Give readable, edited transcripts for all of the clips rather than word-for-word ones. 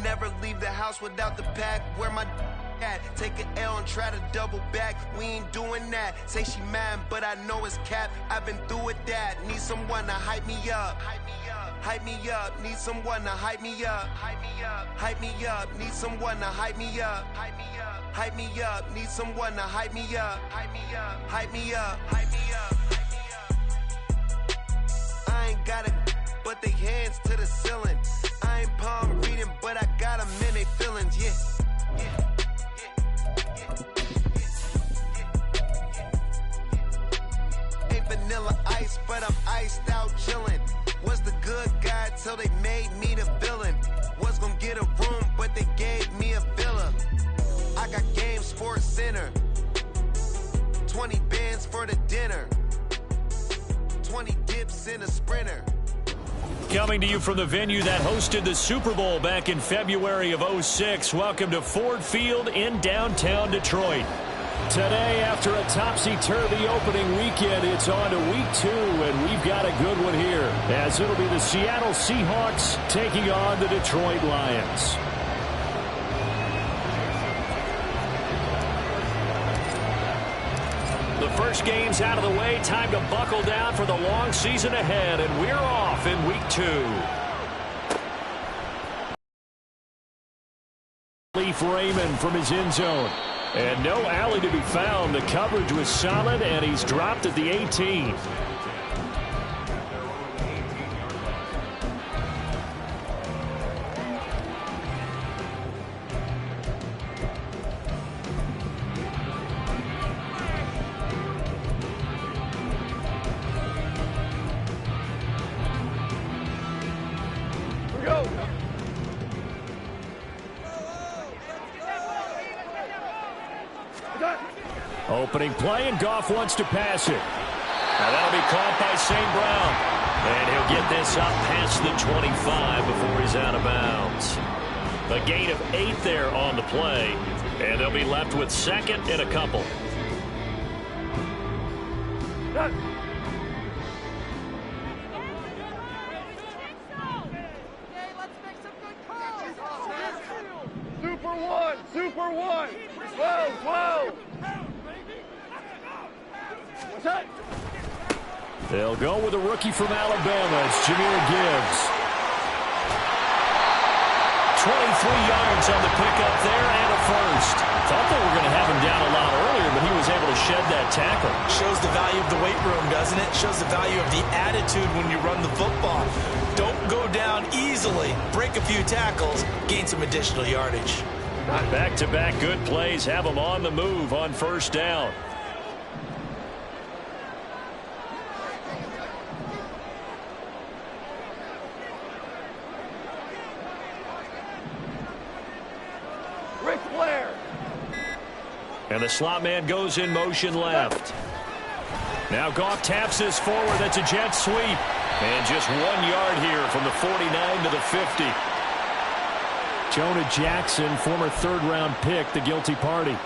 never leave the house without the pack. Where my at? Take an L and try to double back. We ain't doing that. Say she mad, but I know it's cap. I've been through with that. Need someone to hype me up. Hype me up. Need someone to hype me up. Hype me up. Hype me up. Need someone to hype me up. Hype me up. Hype me up. Need someone to hype me up. Hype me up. Hype me up. Hype me up. I ain't got it, but they hands to the ceiling. I ain't palm reading, but I got them in they feelings. Yeah. Ain't vanilla ice, but I'm iced out chillin'. Was the good guy till they made me the villain. Was gonna get a room, but they gave me a villa. I got Game Sports Center. 20 bands for the dinner. 20 dips in a Sprinter. Coming to you from the venue that hosted the Super Bowl back in February of '06. Welcome to Ford Field in downtown Detroit. Today, after a topsy-turvy opening weekend, it's on to week 2, and we've got a good one here, as it'll be the Seattle Seahawks taking on the Detroit Lions. The first game's out of the way. Time to buckle down for the long season ahead, and we're off in week 2. Leaf Raymond from his end zone. And no alley to be found. The coverage was solid, and he's dropped at the 18. Opening play, and Goff wants to pass it. Now that'll be caught by St. Brown. And he'll get this up past the 25 before he's out of bounds. A gain of 8 there on the play. And they'll be left with second and a couple. Super one! Super one! 12! 12! What's that? They'll go with a rookie from Alabama. It's Jahmyr Gibbs. 23 yards on the pickup there and a first. Thought they were going to have him down a lot earlier, but he was able to shed that tackle. Shows the value of the weight room, doesn't it? Shows the value of the attitude when you run the football. Don't go down easily. Break a few tackles. Gain some additional yardage. Back-to-back good plays have them on the move on first down. Ric Flair. And the slot man goes in motion left. Now Goff taps this forward. That's a jet sweep. And just 1 yard here from the 49 to the 50. Jonah Jackson, former third-round pick, the guilty party.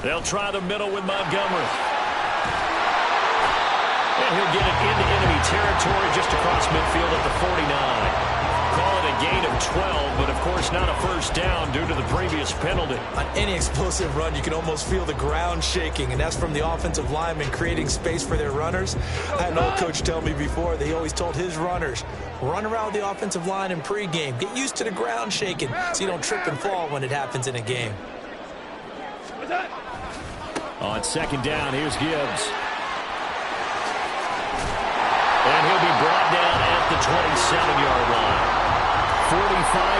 They'll try the middle with Montgomery. And he'll get it into enemy territory just across midfield at the 49. Call it a gain of 12, but of course not a first down due to the previous penalty. On any explosive run, you can almost feel the ground shaking, and that's from the offensive linemen creating space for their runners. I had an old coach tell me before, they always told his runners, run around the offensive line in pregame. Get used to the ground shaking so you don't trip and fall when it happens in a game. On second down, here's Gibbs. And he'll be brought down at the 27-yard line. 45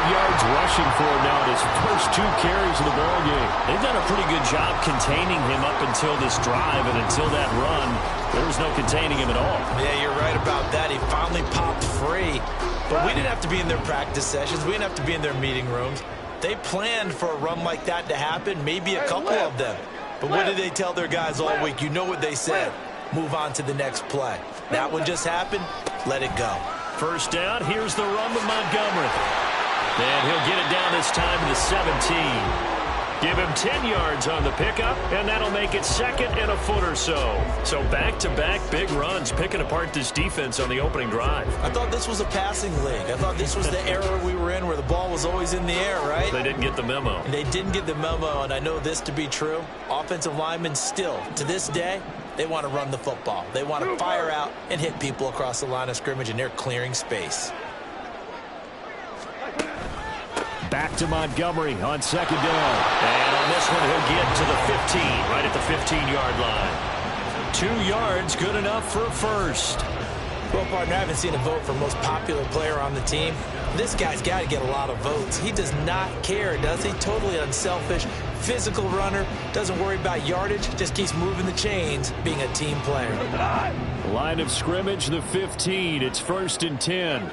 yards rushing for him now in his first 2 carries of the ball game. They've done a pretty good job containing him up until this drive, and until that run, there was no containing him at all. Yeah, you're right about that. He finally popped free. But we didn't have to be in their practice sessions. We didn't have to be in their meeting rooms. They planned for a run like that to happen, maybe a couple of them. But what did they tell their guys all week? You know what they said. Move on to the next play. That one just happened. Let it go. First down, here's the run with Montgomery. And he'll get it down this time to the 17. Give him 10 yards on the pickup, and that'll make it 2nd and a foot or so. So back-to-back big runs, picking apart this defense on the opening drive. I thought this was a passing league. I thought this was the era we were in where the ball was always in the air, right? They didn't get the memo. And they didn't get the memo, and I know this to be true. Offensive linemen still, to this day, they want to run the football. They want to fire out and hit people across the line of scrimmage, and they're clearing space. Back to Montgomery on 2nd down. And on this one, he'll get to the 15, right at the 15-yard line. 2 yards, good enough for a first. Well, partner, I haven't seen a vote for most popular player on the team. This guy's got to get a lot of votes. He does not care, does he? Totally unselfish, physical runner, doesn't worry about yardage, just keeps moving the chains, being a team player. Line of scrimmage, the 15. It's 1st and 10.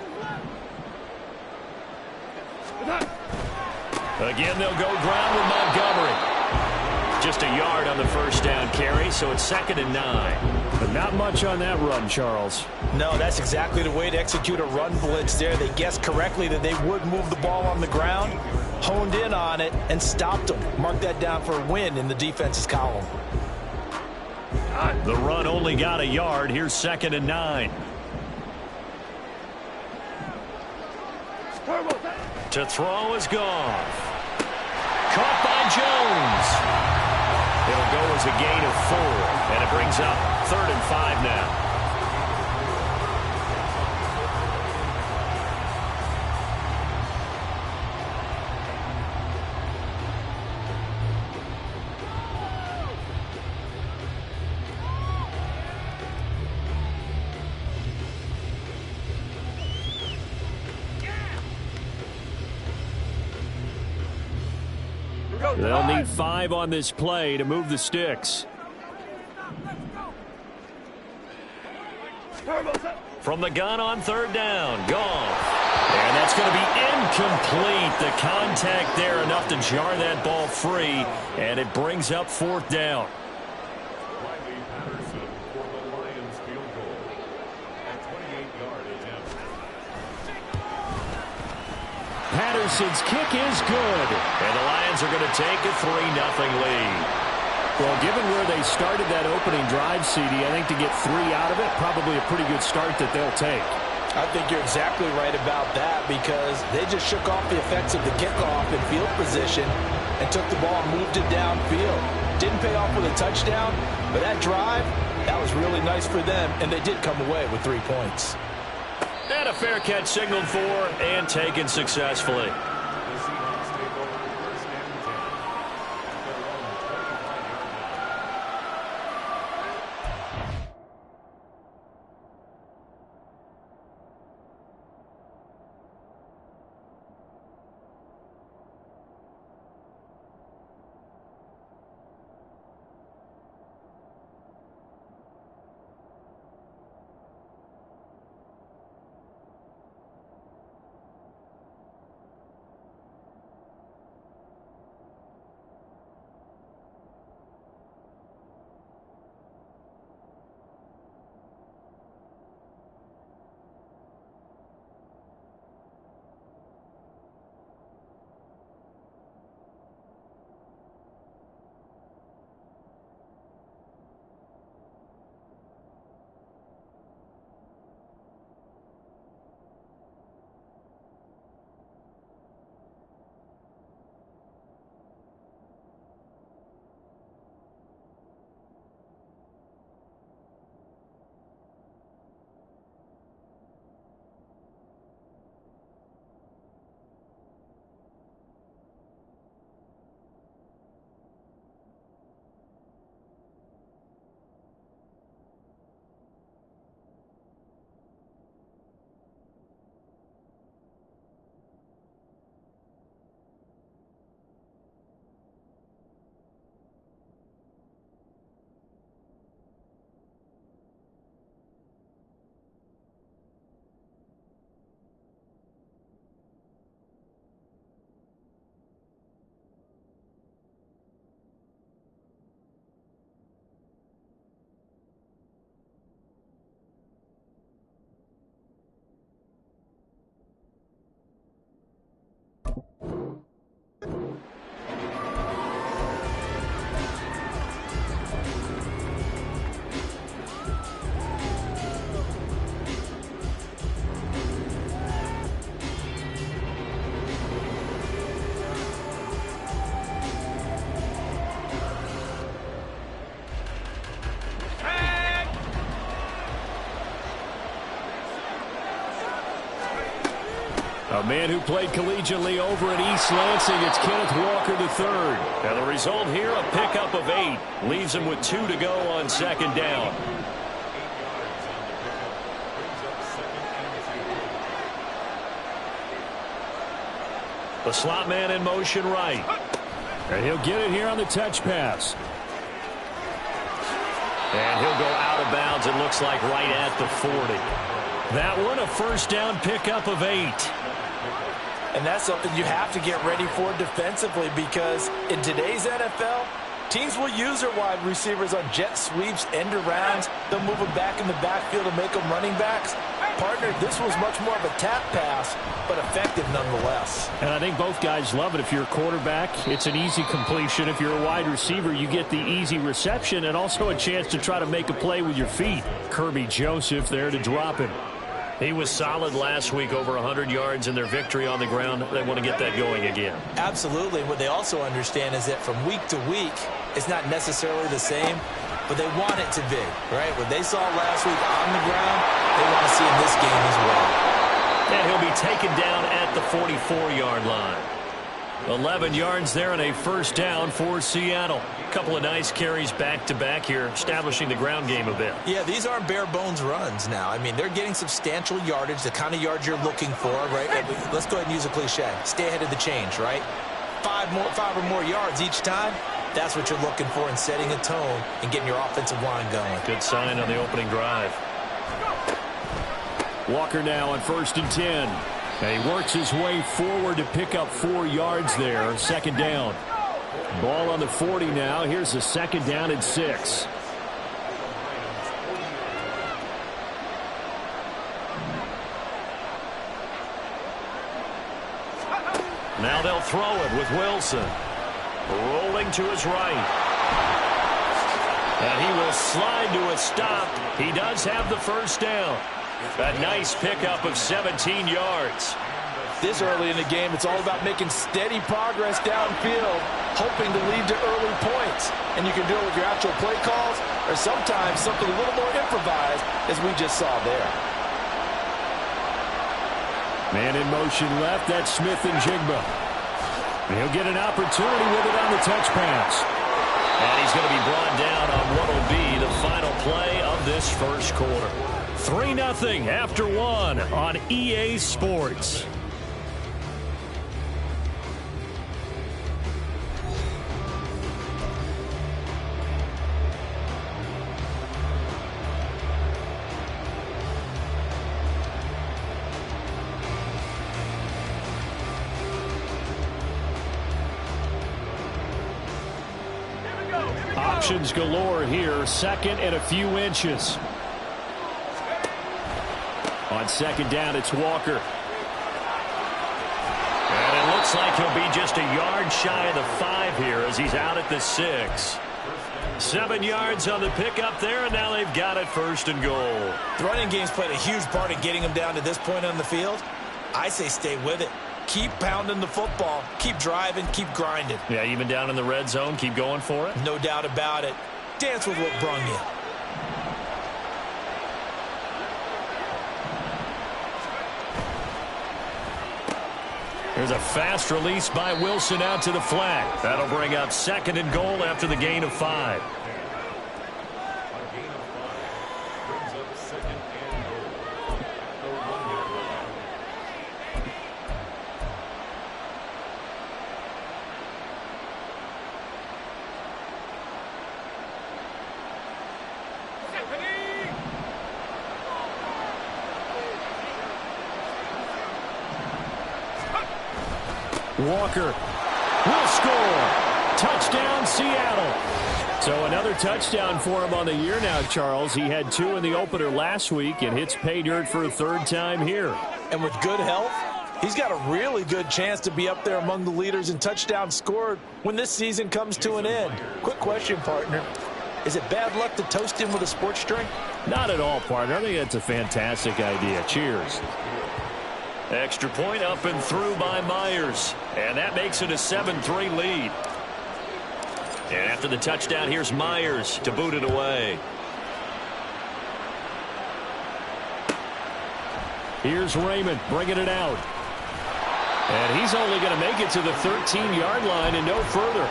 Again, they'll go ground with Montgomery. Just a yard on the first down carry, so it's 2nd and 9. But not much on that run, Charles. No, that's exactly the way to execute a run blitz there. They guessed correctly that they would move the ball on the ground, honed in on it, and stopped them. Mark that down for a win in the defense's column. The run only got a yard. Here's 2nd and 9. To throw is Goff. Caught by Jones. It'll go as a gain of 4, and it brings up 3rd and 5 now. They'll need 5 on this play to move the sticks. From the gun on 3rd down, Goff. And that's going to be incomplete. The contact there enough to jar that ball free, and it brings up 4th down. Patterson's kick is good. And the Lions are going to take a 3-0 lead. Well, given where they started that opening drive, CD, I think to get 3 out of it, probably a pretty good start that they'll take. I think you're exactly right about that because they just shook off the effects of the kickoff in field position and took the ball and moved it downfield. Didn't pay off with a touchdown, but that drive, that was really nice for them, and they did come away with 3 points. And a fair catch signaled for and taken successfully. man who played collegiately over at East Lansing, it's Kenneth Walker III. And the result here, a pickup of 8. Leaves him with 2 to go on second down. The slot man in motion right. And he'll get it here on the touch pass. And he'll go out of bounds, it looks like right at the 40. That one, a first down pickup of 8. And that's something you have to get ready for defensively, because in today's NFL, teams will use their wide receivers on jet sweeps, end arounds. They'll move them back in the backfield and make them running backs. Partner, this was much more of a tap pass, but effective nonetheless. And I think both guys love it. If you're a quarterback, it's an easy completion. If you're a wide receiver, you get the easy reception and also a chance to try to make a play with your feet. Kirby Joseph there to drop him. He was solid last week, over 100 yards in their victory on the ground. They want to get that going again. Absolutely. What they also understand is that from week to week, it's not necessarily the same, but they want it to be, right? What they saw last week on the ground, they want to see in this game as well. And he'll be taken down at the 44-yard line. 11 yards there and a first down for Seattle. A couple of nice carries back-to-back here, establishing the ground game a bit. Yeah, these aren't bare-bones runs now. I mean, they're getting substantial yardage, the kind of yards you're looking for, right? Let's go ahead and use a cliche. Stay ahead of the change, right? 5 or more yards each time. That's what you're looking for in setting a tone and getting your offensive line going. Good sign on the opening drive. Walker now on 1st and 10. And he works his way forward to pick up 4 yards there. Second down. Ball on the 40 now. Here's a second down and 6. Now they'll throw it with Wilson. Rolling to his right. And he will slide to a stop. He does have the first down. A nice pickup of 17 yards. This early in the game, it's all about making steady progress downfield, hoping to lead to early points. And you can do it with your actual play calls, or sometimes something a little more improvised, as we just saw there. Man in motion left, that's Smith and Jigba. He'll get an opportunity with it on the touch pass. And he's going to be brought down on what will be the final play of this first quarter. 3-0 after 1 on EA Sports. Options galore here. Second and a few inches. On second down, it's Walker. And it looks like he'll be just a yard shy of the 5 here as he's out at the 6. 7 yards on the pickup there, and now they've got it 1st and goal. The running game's played a huge part in getting them down to this point on the field. I say stay with it. Keep pounding the football. Keep driving. Keep grinding. Yeah, even down in the red zone, keep going for it. No doubt about it. Dance with what brung you. There's a fast release by Wilson out to the flat. That'll bring up 2nd and goal after the gain of 5. Walker will score. Touchdown, Seattle. So another touchdown for him on the year now, Charles. He had 2 in the opener last week and hits pay dirt for a 3rd time here. And with good health, he's got a really good chance to be up there among the leaders in touchdowns scored when this season comes to an end. Quick question, partner. Is it bad luck to toast him with a sports drink? Not at all, partner. I think that's a fantastic idea. Cheers. Extra point up and through by Myers. And that makes it a 7-3 lead. And after the touchdown, here's Myers to boot it away. Here's Raymond bringing it out. And he's only going to make it to the 13-yard line and no further.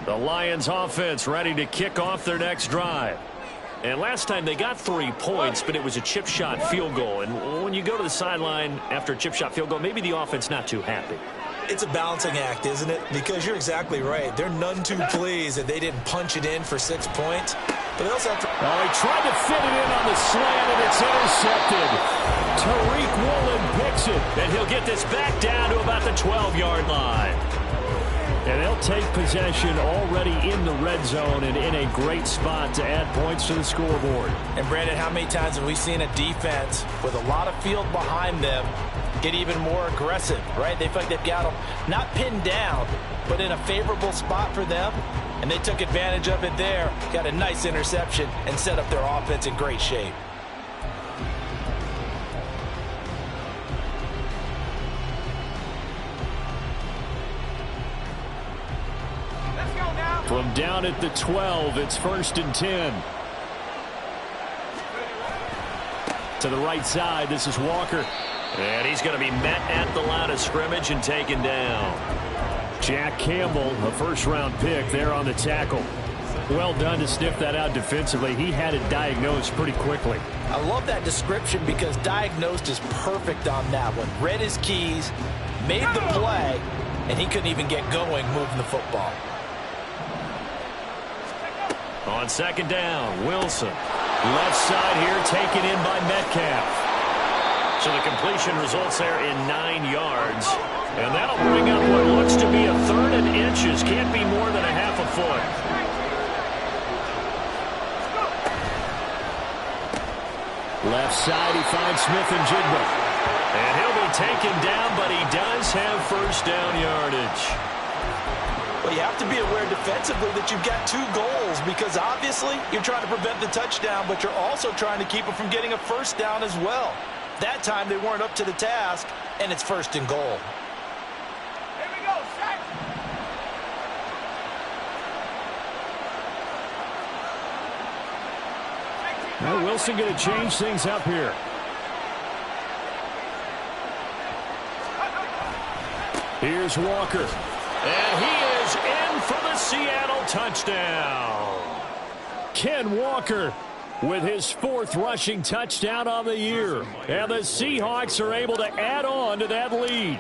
The Lions offense ready to kick off their next drive. And last time they got 3 points, but it was a chip shot field goal. And when you go to the sideline after a chip shot field goal, maybe the offense not too happy. It's a balancing act, isn't it? Because you're exactly right. They're none too pleased that they didn't punch it in for 6 points. But they also have to... Oh, he tried to fit it in on the slant, and it's intercepted. Tariq Woolen picks it, and he'll get this back down to about the 12-yard line. And they'll take possession already in the red zone and in a great spot to add points to the scoreboard. And, Brandon, how many times have we seen a defense with a lot of field behind them get even more aggressive, right? They feel like they've got them not pinned down, but in a favorable spot for them. And they took advantage of it there, got a nice interception, and set up their offense in great shape. From down at the 12, it's 1st and 10. To the right side, this is Walker. And he's going to be met at the line of scrimmage and taken down. Jack Campbell, a first-round pick there on the tackle. Well done to sniff that out defensively. He had it diagnosed pretty quickly. I love that description because diagnosed is perfect on that one. Read his keys, made the play, and he couldn't even get going moving the football. On 2nd down, Wilson. Left side here taken in by Metcalf. So the completion results there in 9 yards. And that'll bring up what looks to be a 3rd and inches. Can't be more than a half a foot. Left side, he finds Smith and Jigba. And he'll be taken down, but he does have first down yardage. Well, you have to be aware defensively that you've got 2 goals because obviously you're trying to prevent the touchdown, but you're also trying to keep it from getting a first down as well. That time they weren't up to the task, and it's 1st and goal. Here we go, set. Well, Wilson going to change things up here. Here's Walker. And he is in for the Seattle touchdown. Ken Walker with his 4th rushing touchdown on the year. And the Seahawks are able to add on to that lead.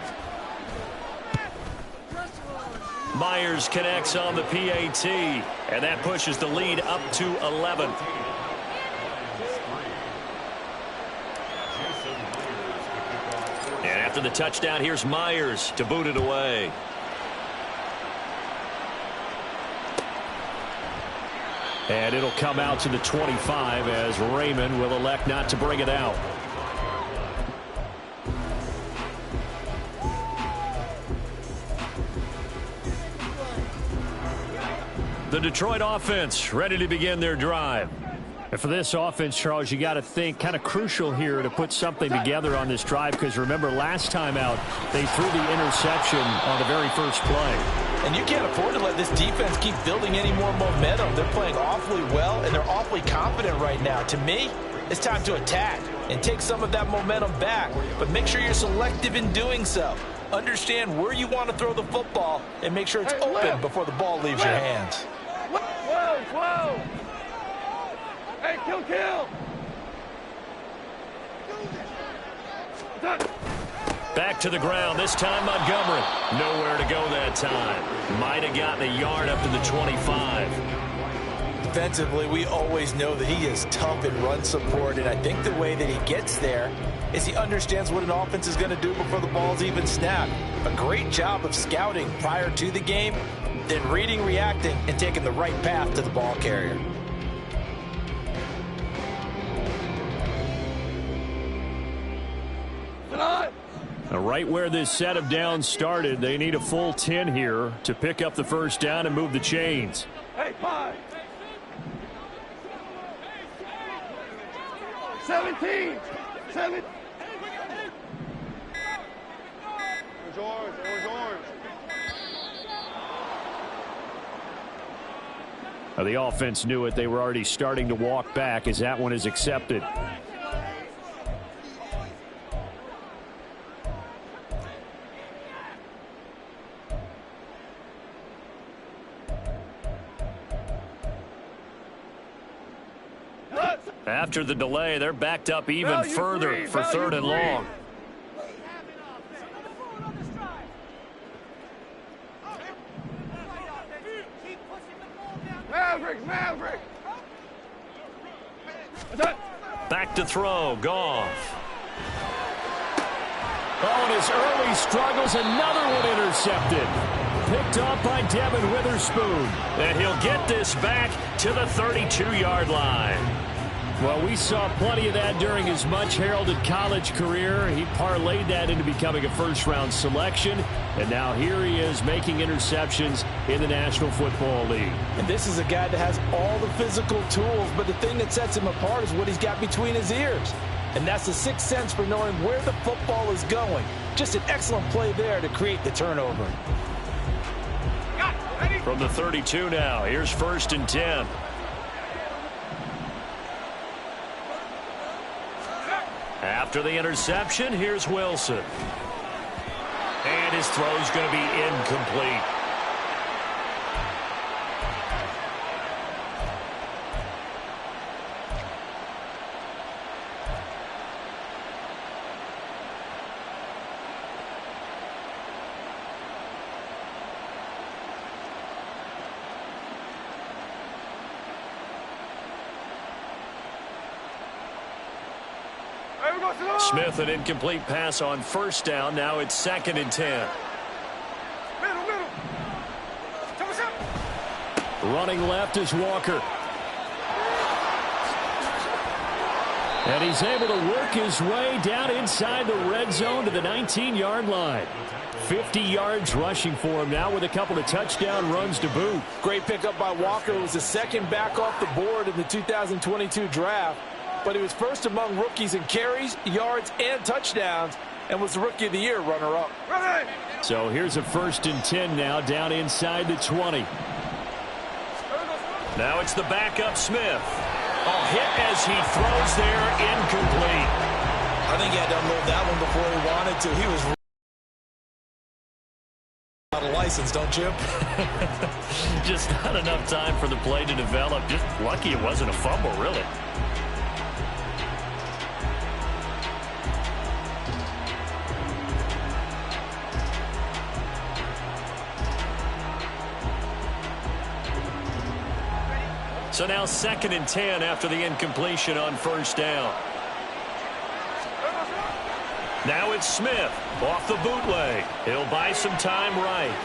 Myers connects on the PAT. And that pushes the lead up to 11. And after the touchdown, here's Myers to boot it away. And it'll come out to the 25 as Raymond will elect not to bring it out. The Detroit offense ready to begin their drive. And for this offense, Charles, you got to think kind of crucial here to put something together on this drive because remember last time out they threw the interception on the very first play. And you can't afford to let this defense keep building any more momentum. They're playing awfully well, and they're awfully confident right now. To me, it's time to attack and take some of that momentum back, but make sure you're selective in doing so. Understand where you want to throw the football and make sure it's open before the ball leaves your hands. 12. Hey, kill. Done. Back to the ground, this time Montgomery. Nowhere to go that time. Might have gotten a yard up to the 25. Defensively, we always know that he is tough in run support, and I think the way that he gets there is he understands what an offense is going to do before the ball's even snapped. A great job of scouting prior to the game, then reading, reacting, and taking the right path to the ball carrier. Right where this set of downs started, they need a full 10 here to pick up the first down and move the chains. Hey, 5. 17. 7. It was orange. It was orange. The offense knew it. They were already starting to walk back as that one is accepted. After the delay, they're backed up even further for 3rd and long. Maverick. Back to throw, Goff. Oh, and his early struggles, another one intercepted. Picked off by Devin Witherspoon. And he'll get this back to the 32-yard line. Well, we saw plenty of that during his much-heralded college career. He parlayed that into becoming a first-round selection. And now here he is making interceptions in the National Football League. And this is a guy that has all the physical tools, but the thing that sets him apart is what he's got between his ears. And that's the sixth sense for knowing where the football is going. Just an excellent play there to create the turnover. From the 32 now, here's 1st and 10. After the interception, here's Wilson. And his throw's going to be incomplete. Smith, an incomplete pass on 1st down. Now it's 2nd and 10. Middle. Running left is Walker. And he's able to work his way down inside the red zone to the 19-yard line. 50 yards rushing for him now with a couple of touchdown runs to boot. Great pickup by Walker. It was the second back off the board in the 2022 draft. But he was first among rookies in carries, yards, and touchdowns, and was the Rookie of the Year runner-up. So here's a 1st and 10 now, down inside the 20. Now it's the backup Smith. A hit as he throws there, incomplete. I think he had to unload that one before he wanted to. He was out of license, don't you? Just not enough time for the play to develop. Just lucky it wasn't a fumble, really. So now 2nd and 10 after the incompletion on 1st down. Now it's Smith off the bootleg. He'll buy some time right.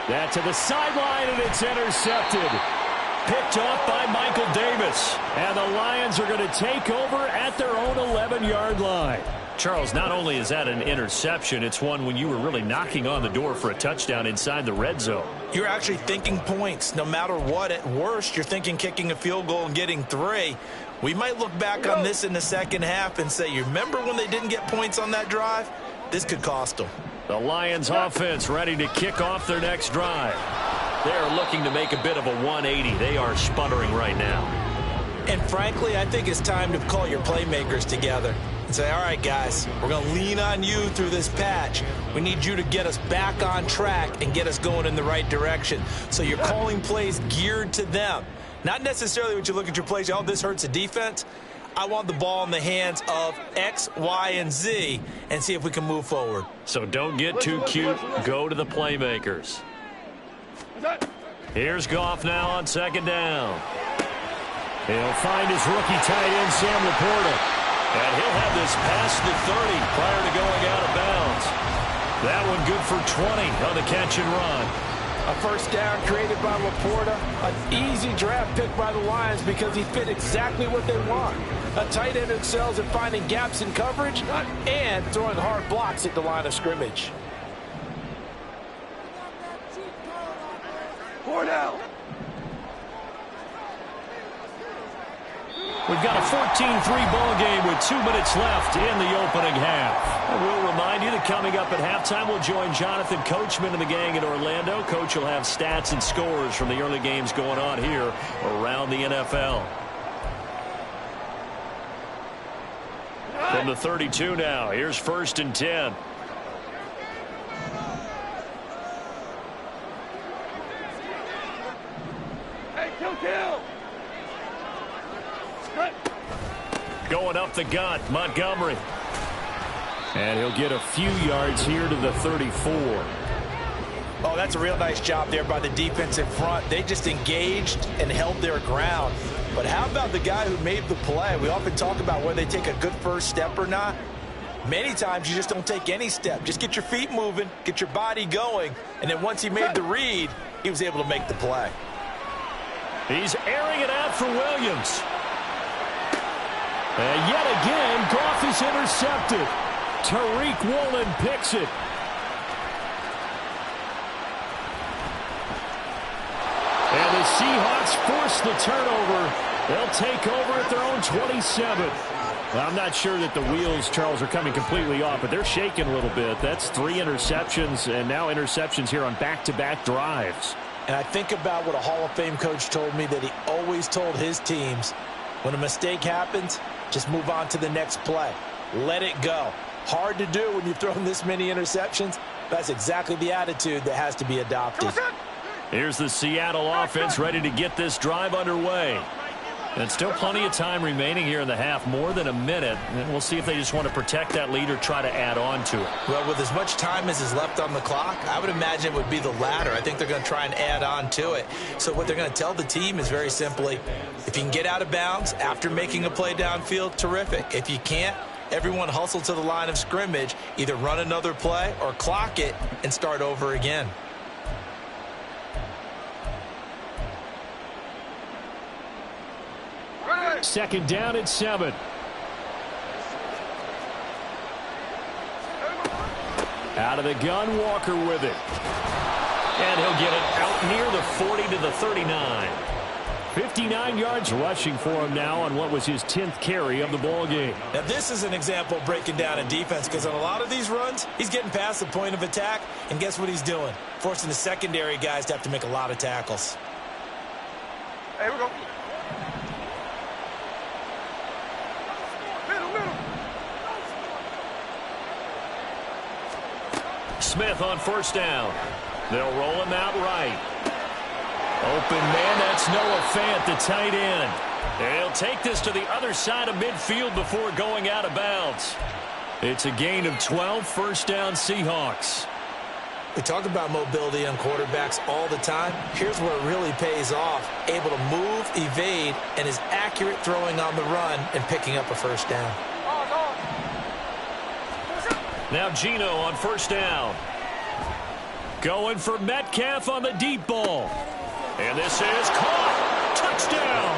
That to the sideline, and it's intercepted. Picked off by Michael Davis. And the Lions are going to take over at their own 11-yard line. Charles, not only is that an interception, it's one when you were really knocking on the door for a touchdown inside the red zone. You're actually thinking points. No matter what, at worst, you're thinking kicking a field goal and getting 3. We might look back on this in the second half and say, you remember when they didn't get points on that drive? This could cost them. The Lions offense ready to kick off their next drive. They are looking to make a bit of a 180. They are sputtering right now. And frankly, I think it's time to call your playmakers together and say, all right, guys, we're going to lean on you through this patch. We need you to get us back on track and get us going in the right direction. So you're calling plays geared to them. Not necessarily when you look at your plays, oh, this hurts the defense. I want the ball in the hands of X, Y, and Z and see if we can move forward. So don't get too cute. Go to the playmakers. Here's Goff now on 2nd down. He'll find his rookie tight end, Sam Laporta. And he'll have this past the 30 prior to going out of bounds. That one good for 20 on the catch and run. A 1st down created by Laporta. An easy draft pick by the Lions because he fit exactly what they want. A tight end excels at finding gaps in coverage and throwing hard blocks at the line of scrimmage. 4 down. We've got a 14-3 ball game with 2 minutes left in the opening half. And we'll remind you that coming up at halftime, we'll join Jonathan Coachman and the gang in Orlando. Coach will have stats and scores from the early games going on here around the NFL. From the 32 now, here's 1st and 10. Hey, kill. Going up the gut, Montgomery. And he'll get a few yards here to the 34. Oh, that's a real nice job there by the defense in front. They just engaged and held their ground. But how about the guy who made the play? We often talk about whether they take a good first step or not. Many times you just don't take any step. Just get your feet moving, get your body going, and then once he made the read, he was able to make the play. He's airing it out for Williams. And yet again, Goff is intercepted. Tariq Woolen picks it. And the Seahawks force the turnover. They'll take over at their own 27. Well, I'm not sure that the wheels, Charles, are coming completely off, but they're shaking a little bit. That's 3 interceptions, and now interceptions here on back-to-back drives. And I think about what a Hall of Fame coach told me, that he always told his teams, when a mistake happens, just move on to the next play. Let it go. Hard to do when you've thrown this many interceptions. That's exactly the attitude that has to be adopted. Here's the Seattle offense ready to get this drive underway. And still plenty of time remaining here in the half, more than a minute. And we'll see if they just want to protect that lead or try to add on to it. Well, with as much time as is left on the clock, I would imagine it would be the latter. I think they're going to try and add on to it. So what they're going to tell the team is very simply, if you can get out of bounds after making a play downfield, terrific. If you can't, everyone hustle to the line of scrimmage, either run another play or clock it and start over again. Second down at 7. Out of the gun, Walker with it. And he'll get it out near the 40 to the 39. 59 yards rushing for him now on what was his 10th carry of the ball game. Now this is an example of breaking down a defense, because on a lot of these runs, he's getting past the point of attack, and guess what he's doing? Forcing the secondary guys to have to make a lot of tackles. Hey, we go. Smith on 1st down. They'll roll him out right. Open man, that's Noah Fant, the tight end. And he'll take this to the other side of midfield before going out of bounds. It's a gain of 12, 1st down Seahawks. We talk about mobility on quarterbacks all the time. Here's where it really pays off. Able to move, evade, and is accurate throwing on the run and picking up a 1st down. Now Geno on 1st down. Going for Metcalf on the deep ball. And this is caught. Touchdown.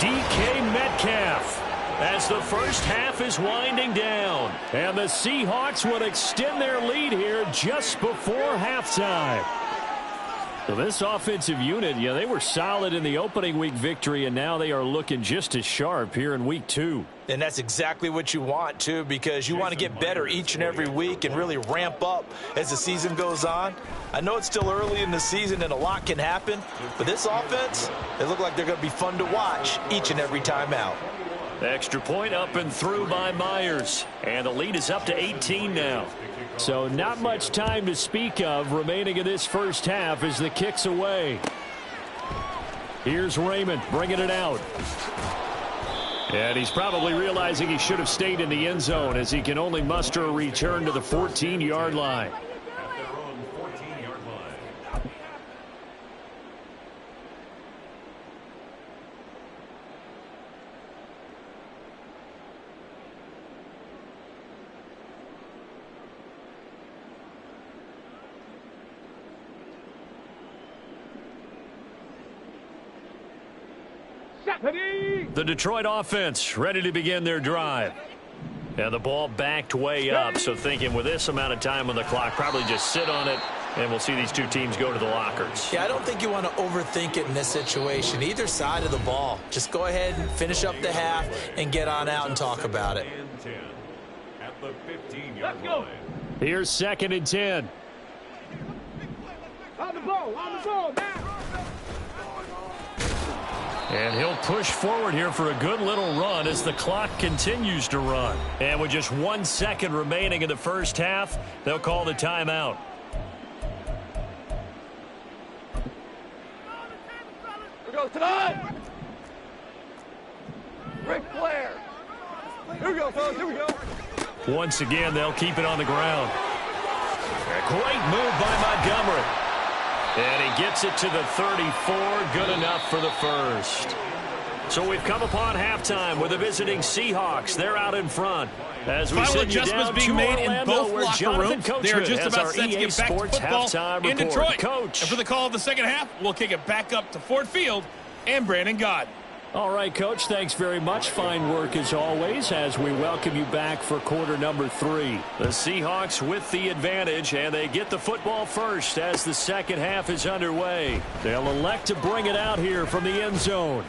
DK Metcalf. As the first half is winding down. And the Seahawks would extend their lead here just before halftime. So this offensive unit, yeah, they were solid in the opening week victory, and now they are looking just as sharp here in week 2. And that's exactly what you want, too, because you want to get better each and every week and really ramp up as the season goes on. I know it's still early in the season and a lot can happen, but this offense, they look like they're going to be fun to watch each and every time out. Extra point up and through by Myers. And the lead is up to 18 now. So not much time to speak of remaining in this first half as the kick's away. Here's Raymond bringing it out. And he's probably realizing he should have stayed in the end zone as he can only muster a return to the 14-yard line. The Detroit offense ready to begin their drive. And the ball backed way up, so thinking with this amount of time on the clock, probably just sit on it And we'll see these two teams go to the lockers. Yeah, I don't think you want to overthink it in this situation. Either side of the ball. Just go ahead and finish up the half and get on out and talk about it. At the 15-yard line. Here's 2nd and 10. On the ball, now. And he'll push forward here for a good little run as the clock continues to run. And with just 1 second remaining in the first half, they'll call the timeout. Here we go, tonight. Ric Flair. Here we go, fellas, here we go. Once again, they'll keep it on the ground. A great move by Montgomery. And he gets it to the 34. Good enough for the first. So we've come upon halftime with the visiting Seahawks. They're out in front. As we Final send you adjustments down being to made Orlando, in both where locker Jonathan rooms. Coachman They are just has about our set to EA get back to Sports football halftime in report. Detroit. Coach. And for the call of the second half, we'll kick it back up to Ford Field and Brandon Gaudin. All right, Coach, thanks very much. Fine work as always as we welcome you back for quarter number 3. The Seahawks with the advantage, and they get the football first as the second half is underway. They'll elect to bring it out here from the end zone.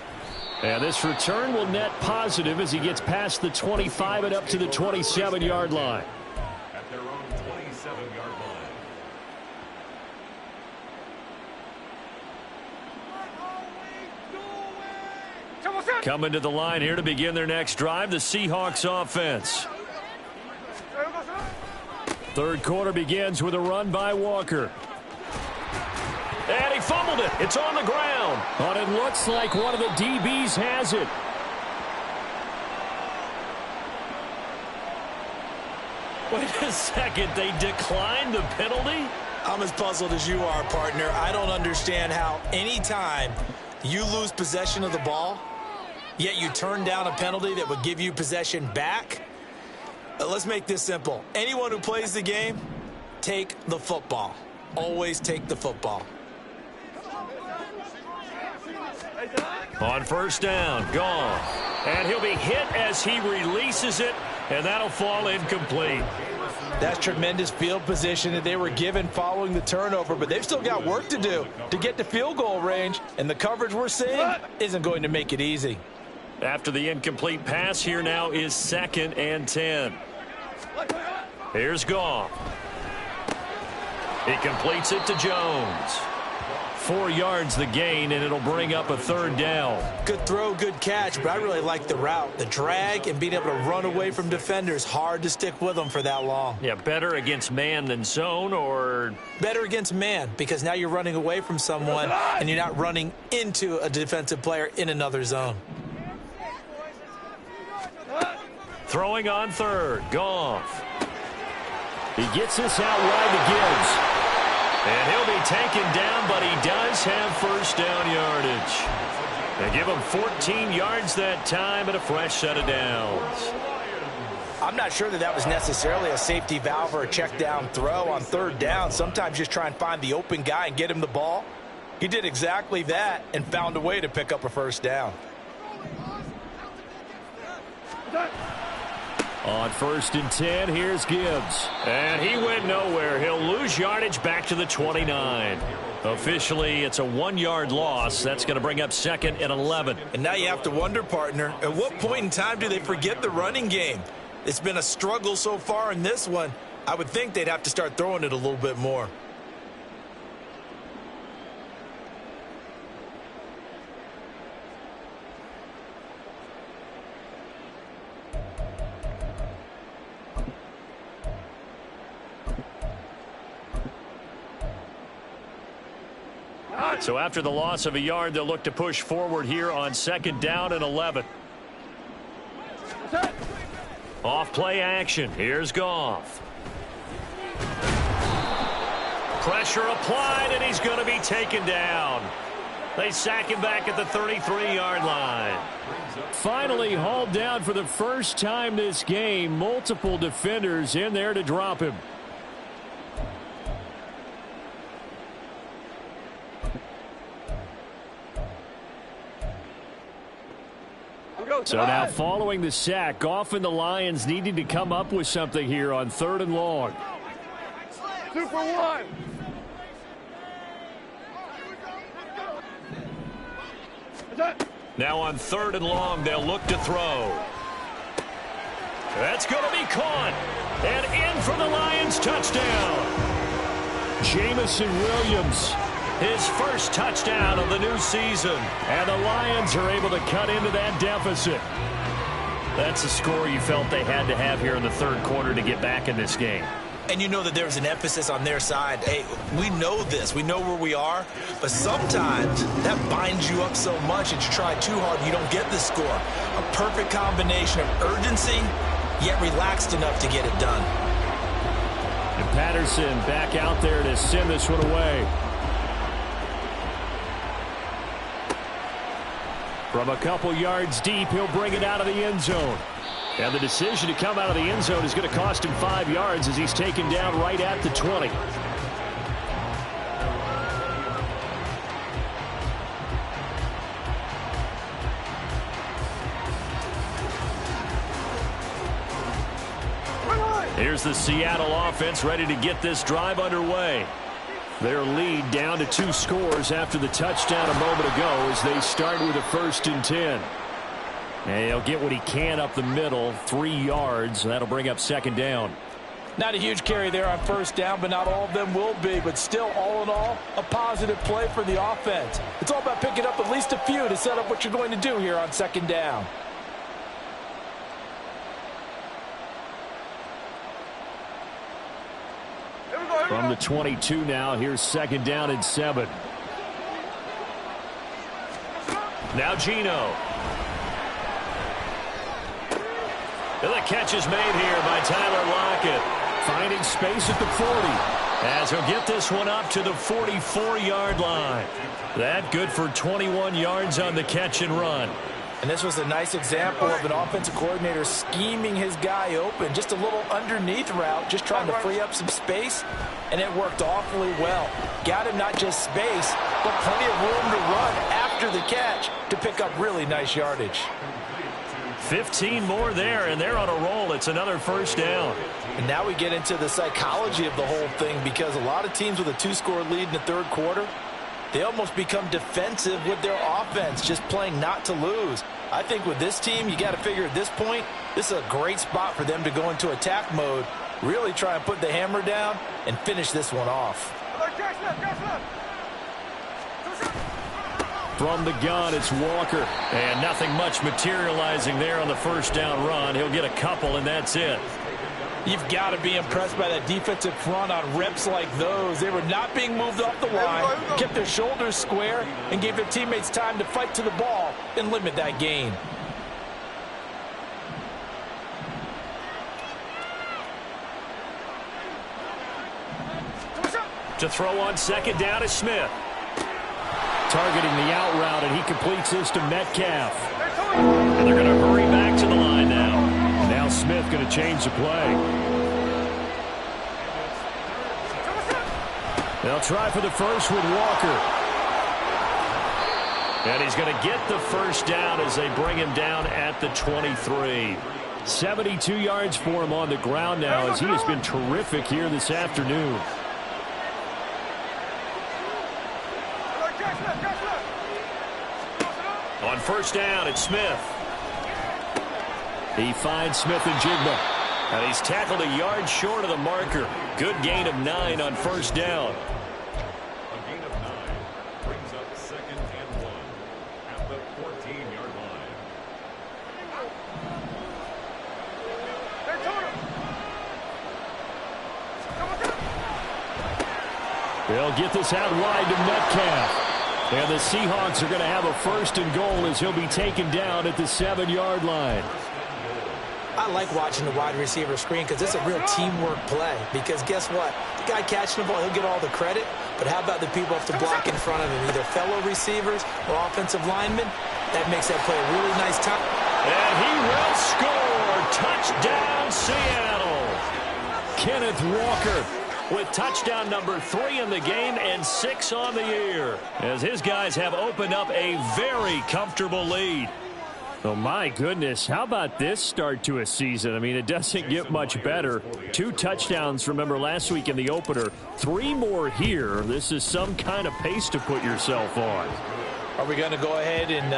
And this return will net positive as he gets past the 25 and up to the 27-yard line. At their own 27-yard line. Coming to the line here to begin their next drive, the Seahawks offense. Third quarter begins with a run by Walker. And he fumbled it. It's on the ground. But it looks like one of the DBs has it. Wait a second. They declined the penalty? I'm as puzzled as you are, partner. I don't understand how any time you lose possession of the ball, yet you turn down a penalty that would give you possession back. Let's make this simple. Anyone who plays the game, take the football. Always take the football. On first down, gone. And he'll be hit as he releases it, and that'll fall incomplete. That's tremendous field position that they were given following the turnover, but they've still got work to do to get to field goal range, and the coverage we're seeing isn't going to make it easy. After the incomplete pass, here now is 2nd and 10. Here's Goff. He completes it to Jones. 4 yards the gain, and it'll bring up a third down. Good throw, good catch, but I really like the route. The drag and being able to run away from defenders, hard to stick with them for that long. Yeah, better against man than zone, or? Better against man, because now you're running away from someone, and you're not running into a defensive player in another zone. Throwing on third, Goff. He gets this out wide to Gibbs. And he'll be taken down, but he does have first down yardage. They give him 14 yards that time and a fresh set of downs. I'm not sure that was necessarily a safety valve or a check down throw on third down. Sometimes just try and find the open guy and get him the ball. He did exactly that and found a way to pick up a first down. On 1st and 10, here's Gibbs. And he went nowhere. He'll lose yardage back to the 29. Officially, it's a 1-yard loss. That's going to bring up 2nd and 11. And now you have to wonder, partner, at what point in time do they forget the running game? It's been a struggle so far in this one. I would think they'd have to start throwing it a little bit more. So after the loss of a yard, they'll look to push forward here on 2nd down and 11. Off play action. Here's Goff. Pressure applied, and he's going to be taken down. They sack him back at the 33-yard line. Finally hauled down for the first time this game. Multiple defenders in there to drop him. So now following the sack, Goff and the Lions needing to come up with something here on 3rd and long. 2 for 1. Now on 3rd and long, they'll look to throw. That's going to be caught. And in for the Lions touchdown. Jameson Williams, his first touchdown of the new season. And the Lions are able to cut into that deficit. That's a score you felt they had to have here in the 3rd quarter to get back in this game. And you know that there was an emphasis on their side. Hey, we know this. We know where we are. But sometimes that binds you up so much that you try too hard and you don't get the score. A perfect combination of urgency, yet relaxed enough to get it done. And Patterson back out there to send this one away. From a couple yards deep, he'll bring it out of the end zone. And the decision to come out of the end zone is going to cost him 5 yards as he's taken down right at the 20. Here's the Seattle offense ready to get this drive underway. Their lead down to 2 scores after the touchdown a moment ago as they start with a 1st and 10. And he'll get what he can up the middle, 3 yards. That'll bring up 2nd down. Not a huge carry there on 1st down, but not all of them will be. But still, all in all, a positive play for the offense. It's all about picking up at least a few to set up what you're going to do here on 2nd down. From the 22 now, here's 2nd down and 7. Now Geno. The catch is made here by Tyler Lockett. Finding space at the 40. As he'll get this one up to the 44-yard line. That good for 21 yards on the catch and run. And this was a nice example of an offensive coordinator scheming his guy open. Just a little underneath route, just trying to free up some space. And it worked awfully well. Got him not just space, but plenty of room to run after the catch to pick up really nice yardage. 15 more there, and they're on a roll. It's another 1st down. And now we get into the psychology of the whole thing, because a lot of teams with a 2-score lead in the 3rd quarter, they almost become defensive with their offense, just playing not to lose. I think with this team, you got to figure at this point, this is a great spot for them to go into attack mode, really try and put the hammer down and finish this one off. From the gun, it's Walker. And nothing much materializing there on the 1st down run. He'll get a couple, and that's it. You've got to be impressed by that defensive front on reps like those. They were not being moved off the line, kept their shoulders square, and gave their teammates time to fight to the ball and limit that gain. To throw on 2nd down is Smith. Targeting the out route, and he completes this to Metcalf. And they're going to hurry back to the line now. Now Smith going to change the play. They'll try for the first with Walker. And he's going to get the 1st down as they bring him down at the 23. 72 yards for him on the ground now, as he has been terrific here this afternoon. On 1st down, it's Smith. He finds Smith and Jigba. And he's tackled a yard short of the marker. Good gain of 9 on 1st down. A gain of 9 brings up 2nd and 1 at the 14-yard line. They'll get this out wide to Metcalf. And the Seahawks are going to have a 1st and goal as he'll be taken down at the 7-yard line. I like watching the wide receiver screen because it's a real teamwork play. Because guess what? The guy catching the ball, he'll get all the credit. But how about the people have to block in front of him, either fellow receivers or offensive linemen? That makes that play a really nice time. And he will score. Touchdown, Seattle. Kenneth Walker with touchdown number 3 in the game and 6 on the year, as his guys have opened up a very comfortable lead. Oh, my goodness. How about this start to a season? I mean, it doesn't get much better. 2 touchdowns, remember, last week in the opener. 3 more here. This is some kind of pace to put yourself on. Are we going to go ahead and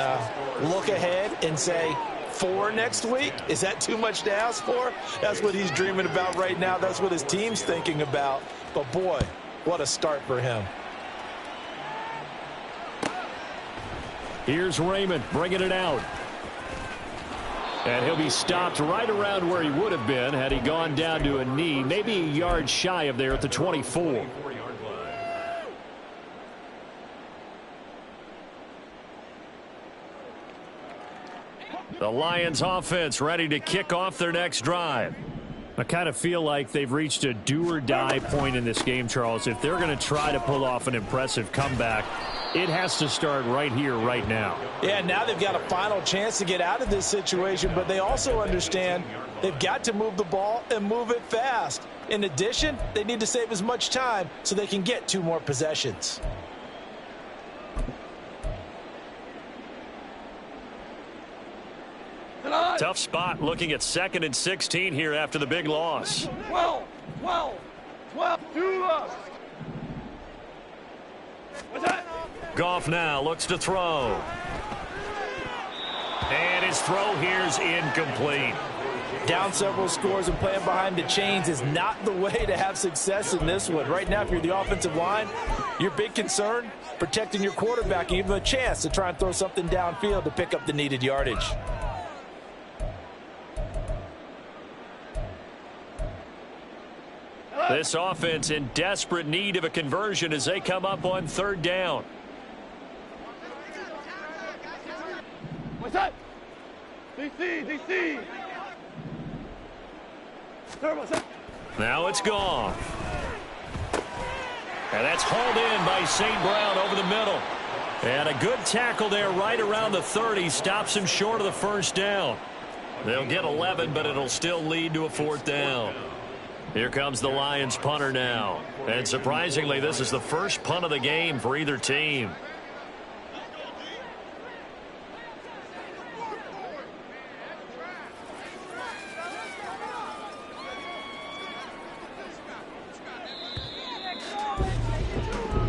look ahead and say 4 next week? Is that too much to ask for? That's what he's dreaming about right now. That's what his team's thinking about. But, boy, what a start for him. Here's Raymond bringing it out. And he'll be stopped right around where he would have been had he gone down to a knee, maybe a yard shy of there at the 24. The Lions offense ready to kick off their next drive. I kind of feel like they've reached a do-or-die point in this game, Charles. If they're going to try to pull off an impressive comeback, it has to start right here, right now. Yeah, now they've got a final chance to get out of this situation, but they also understand they've got to move the ball and move it fast. In addition, they need to save as much time so they can get 2 more possessions. Tough spot looking at 2nd and 16 here after the big loss. 12, 2 up. What's that? Goff now looks to throw. And his throw here's incomplete. Down several scores and playing behind the chains is not the way to have success in this one. Right now, if you're the offensive line, your big concern, protecting your quarterback and give him a chance to try and throw something downfield to pick up the needed yardage. This offense in desperate need of a conversion as they come up on 3rd down. What's that? DC. Sir, what's that? Now it's gone. And that's hauled in by St. Brown over the middle. And a good tackle there right around the 30. Stops him short of the 1st down. They'll get 11, but it'll still lead to a 4th down. Here comes the Lions punter now. And surprisingly, this is the first punt of the game for either team.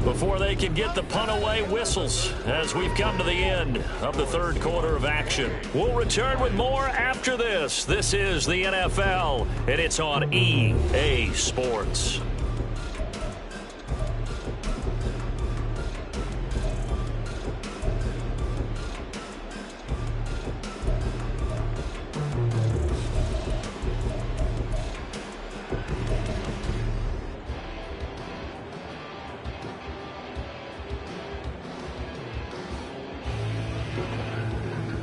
Before they can get the punt away, whistles as we've come to the end of the 3rd quarter of action. We'll return with more after this. This is the NFL, and it's on EA Sports.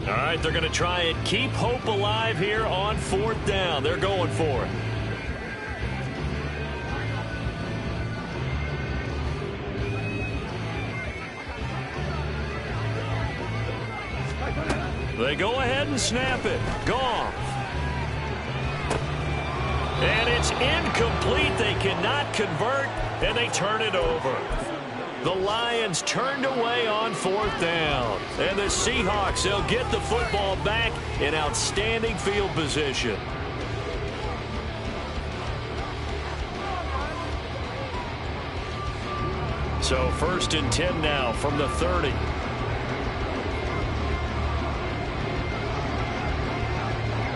All right, they're going to try and keep hope alive here on 4th down. They're going for it. They go ahead and snap it. Goff. And it's incomplete. They cannot convert, and they turn it over. The Lions turned away on 4th down. And the Seahawks, they'll get the football back in outstanding field position. So 1st and 10 now from the 30.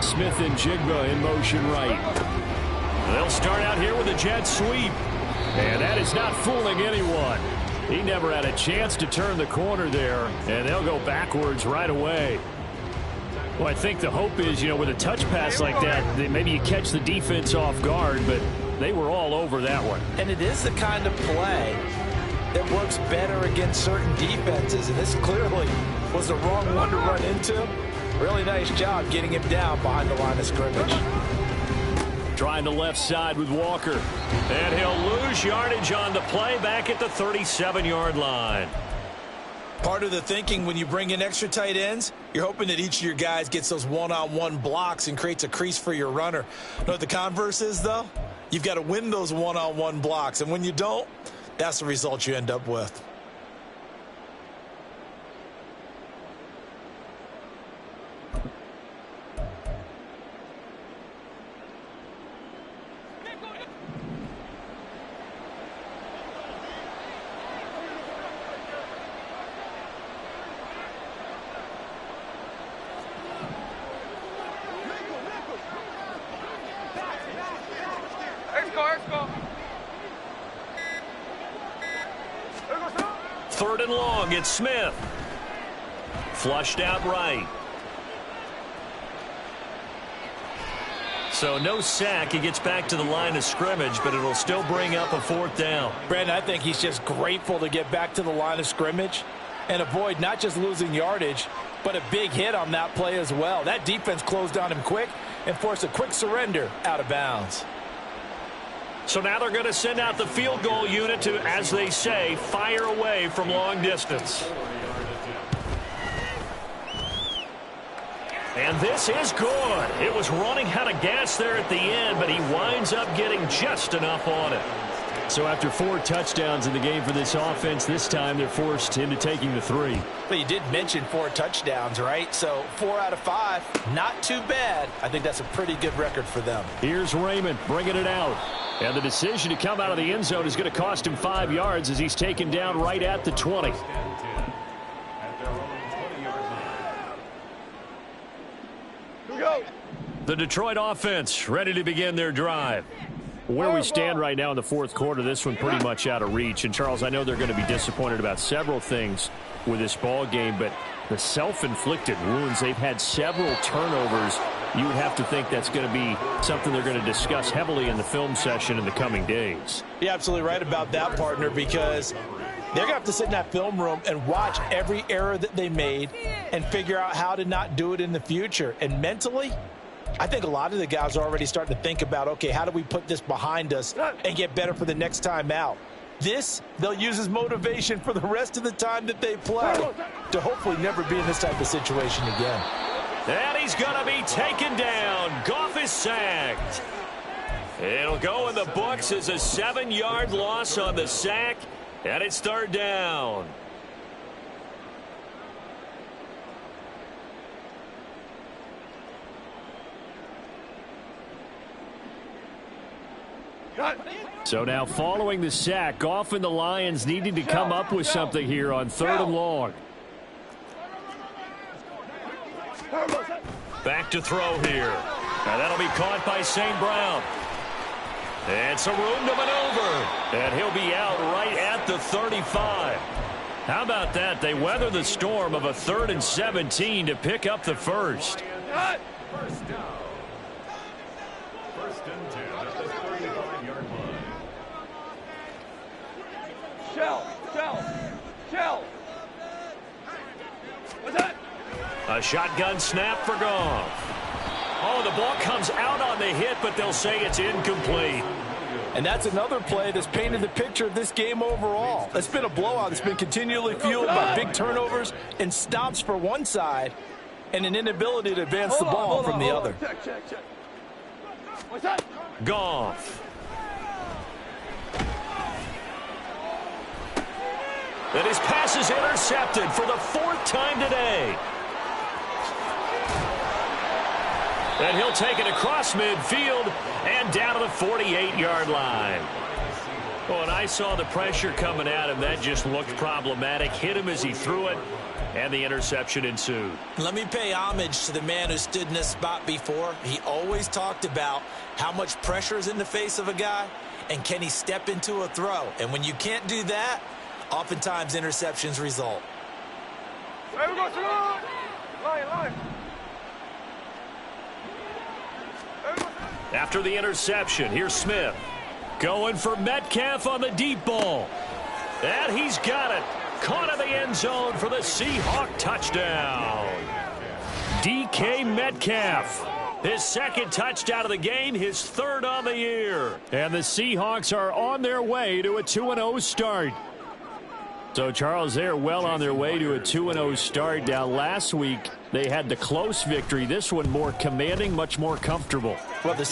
Smith and Jigba in motion right. They'll start out here with a jet sweep. And that is not fooling anyone. He never had a chance to turn the corner there, and they'll go backwards right away. Well, I think the hope is, with a touch pass like that maybe you catch the defense off guard, but they were all over that one. And it is the kind of play that works better against certain defenses, and this clearly was the wrong one to run into. Really nice job getting him down behind the line of scrimmage. Trying the left side with Walker. And he'll lose yardage on the play back at the 37-yard line. Part of the thinking when you bring in extra tight ends, you're hoping that each of your guys gets those one-on-one blocks and creates a crease for your runner. You know what the converse is, though? You've got to win those one-on-one blocks. And when you don't, that's the result you end up with. Let's go. 3rd and long, it's Smith. Flushed out right. So no sack. He gets back to the line of scrimmage, but it'll still bring up a 4th down. Brandon, I think he's just grateful to get back to the line of scrimmage and avoid not just losing yardage, but a big hit on that play as well. That defense closed on him quick and forced a quick surrender out of bounds. So now they're going to send out the field goal unit to, as they say, fire away from long distance. And this is good. It was running out of gas there at the end, but he winds up getting just enough on it. So after 4 touchdowns in the game for this offense, this time they're forced into taking the 3. But you did mention 4 touchdowns, right? So 4 out of 5, not too bad. I think that's a pretty good record for them. Here's Raymond bringing it out. And the decision to come out of the end zone is going to cost him 5 yards as he's taken down right at the 20. The Detroit offense ready to begin their drive. Where we stand right now in the 4th quarter, this one pretty much out of reach. And, Charles, I know they're going to be disappointed about several things with this ball game, but the self-inflicted wounds, they've had several turnovers. You would have to think that's going to be something they're going to discuss heavily in the film session in the coming days. You're absolutely right about that, partner, because they're going to have to sit in that film room and watch every error that they made and figure out how to not do it in the future. And mentally, I think a lot of the guys are already starting to think about, okay, how do we put this behind us and get better for the next time out? This, they'll use as motivation for the rest of the time that they play to hopefully never be in this type of situation again. And he's going to be taken down. Goff is sacked. It'll go in the books as a 7-yard loss on the sack, and it's 3rd down. So now following the sack, Goff and the Lions needing to come up with something here on 3rd and long. Back to throw here. And that'll be caught by St. Brown. It's a room to maneuver. And he'll be out right at the 35. How about that? They weather the storm of a 3rd and 17 to pick up the first. First down. 1st and 10 at the 35-yard line. Shell. What's that? A shotgun snap for Goff. Oh, the ball comes out on the hit, but they'll say it's incomplete. And that's another play that's painted the picture of this game overall. It's been a blowout. It's been continually fueled by big turnovers and stops for one side and an inability to advance the ball from the other. Check. What's that? Goff. And his pass is intercepted for the 4th time today. And he'll take it across midfield and down to the 48-yard line. Oh, and I saw the pressure coming at him. That just looked problematic. Hit him as he threw it, and the interception ensued. Let me pay homage to the man who stood in this spot before. He always talked about how much pressure is in the face of a guy, and can he step into a throw. And when you can't do that, oftentimes interceptions result. Hey, we go to line. After the interception, here's Smith. Going for Metcalf on the deep ball. And he's got it. Caught in the end zone for the Seahawk touchdown. DK Metcalf. His 2nd touchdown of the game, his 3rd on the year. And the Seahawks are on their way to a 2-0 start. So, Charles, they're well on their way to a 2-0 start. Now, last week, they had the close victory. This one more commanding, much more comfortable. Well, the